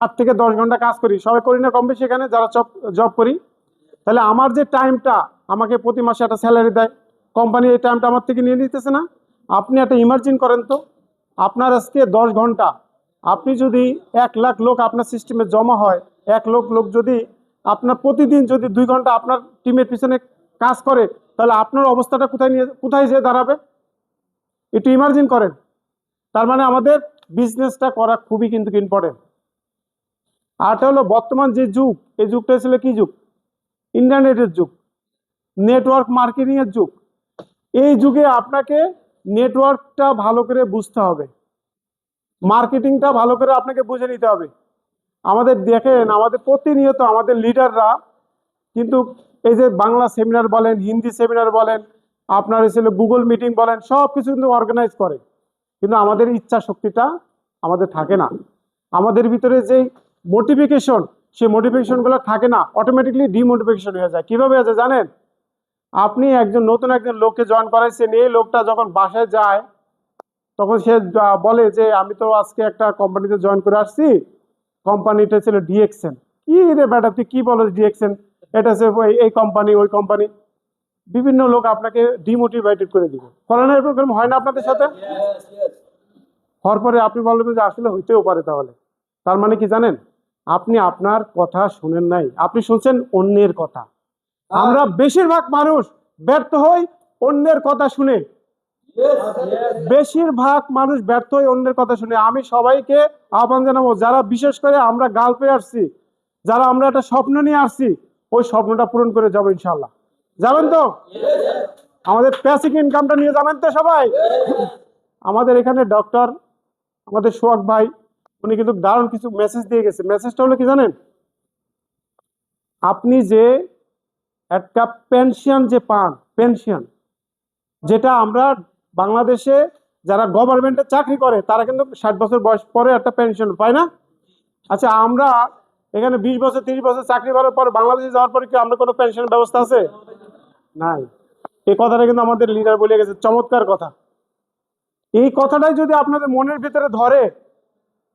8 থেকে 10 ঘন্টা কাজ করি, সবাই করি না কম বেশি এখানে যারা জব করি। তাহলে আমার যে টাইমটা আমাকে প্রতি মাসে একটা স্যালারি দেয়, কোম্পানি এই টাইমটা আমার থেকে নিয়ে নিতেছে না? আপনি একটা ইমার্জিন করেন তো, আপনার আজকে 10 ঘন্টা, আপনি যদি 1 লাখ লোক আপনার সিস্টেমে জমা হয়, 1 লাখ লোক যদি আপনার প্রতিদিন যদি 2 ঘন্টা আপনার টিমের পিছনে কাজ করে, তাহলে আপনার অবস্থাটা কোথায় যেয়ে দাঁড়াবে? একটু ইমার্জিন করেন। তার মানে আমাদের বিজনেসটা করা খুবই কিন্তু ইম্পর্টেন্ট। আরটা হলো বর্তমান যে যুগ, এই যুগটা ছিল কি যুগ? ইন্টারনেটের যুগ, নেটওয়ার্ক মার্কেটিং এর যুগ। এই যুগে আপনাকে নেটওয়ার্কটা ভালো করে বুঝতে হবে, মার্কেটিংটা ভালো করে আপনাকে বুঝে নিতে হবে। আমাদের দেখেন, আমাদের প্রতিনিয়ত আমাদের লিডাররা কিন্তু এই যে বাংলা সেমিনার বলেন, হিন্দি সেমিনার বলেন, আপনার এসে গুগল মিটিং বলেন, সব কিছু কিন্তু অর্গানাইজ করে, কিন্তু আমাদের ইচ্ছা শক্তিটা আমাদের থাকে না। আমাদের ভিতরে যে মোটিভেশন, সেই মোটিভেশনগুলো থাকে না, অটোমেটিকলি ডিমোটিভেশন হয়ে যায়। কিভাবে হয়ে যায় জানেন? আপনি নতুন একজন লোককে জয়েন করাইছেন, এই লোকটা যখন বাসায় যায় তখন সে বলে যে আমি তো আজকে একটা কোম্পানিতে জয়েন করে আসছি, কোম্পানিটা ছিল ডিএক্সএন। কি রে বেটা, তুই কি বলো ডিএক্সএন? এটা হচ্ছে এই কোম্পানি ওই কোম্পানি। বিভিন্ন লোক আপনাকে ডিমোটিভেটেড করে দিবে। করে না এরকম? হয় না আপনাদের সাথে? হওয়ার পরে আপনি বলবেন যে আসলে হইতেও পারে। তাহলে তার মানে কি জানেন? আপনি আপনার কথা শুনেন নাই, আপনি শুনছেন অন্যের কথা। আমরা বেশিরভাগ মানুষ ব্যর্থ হই অন্যের কথা শুনে। বেশিরভাগ মানুষ ব্যর্থ হয়ে অন্যের কথা শুনে। আমি সবাইকে আহ্বান জানাবো, যারা বিশেষ করে আমরা গাল পেয়ে আসছি, যারা আমরা একটা স্বপ্ন নিয়ে আসছি, ওই স্বপ্নটা পূরণ করে যাবো ইনশাল্লাহ। যাবেন তো? আমাদের প্যাসিভ ইনকামটা নিয়ে যাবেন তো সবাই? আমাদের এখানে ডক্টর আমাদের সোহাগ ভাই, উনি কিন্তু দারুণ কিছু মেসেজ দিয়ে গেছে। মেসেজটা হলো কি জানেন? আপনি যে একটা পেনশন যে পান, পেনশন যেটা আমরা বাংলাদেশে যারা গভর্নমেন্টে চাকরি করে তারা কিন্তু 60 বছর বয়স পরে একটা পেনশন পায় না? আচ্ছা, আমরা এখানে 20 বছর 30 বছর চাকরি করার পর বাংলাদেশে যাওয়ার পরে কি আমরা কোনো পেনশনের ব্যবস্থা আছে? নাই। এই কথাটা কিন্তু আমাদের লিডার বলে গেছে, চমৎকার কথা। এই কথাটাই যদি আপনাদের মনের ভিতরে ধরে,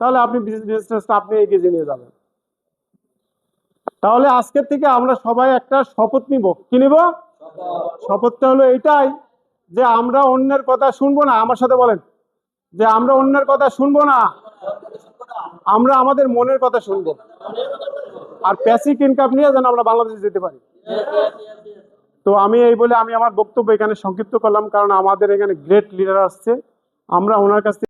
তাহলে আপনি বিজনেসটা আপনি এগিয়ে নিয়ে যাবেন। তাহলে আজকের থেকে আমরা সবাই একটা শপথ নিব। কি নিব? শপথটা হলো এটাই যে আমরা অন্যের কথা শুনবো না। আমার সাথে বলেন যে আমরা অন্যের কথা শুনবো না, আমরা আমাদের মনের কথা শুনবো। আর প্যাসিভ ইনকাম নিয়ে যেন আমরা বাংলাদেশে যেতে পারি। তো আমি এই বলে আমি আমার বক্তব্য এখানে সংক্ষিপ্ত করলাম, কারণ আমাদের এখানে গ্রেট লিডার আসছে, আমরা ওনার কাছ থেকে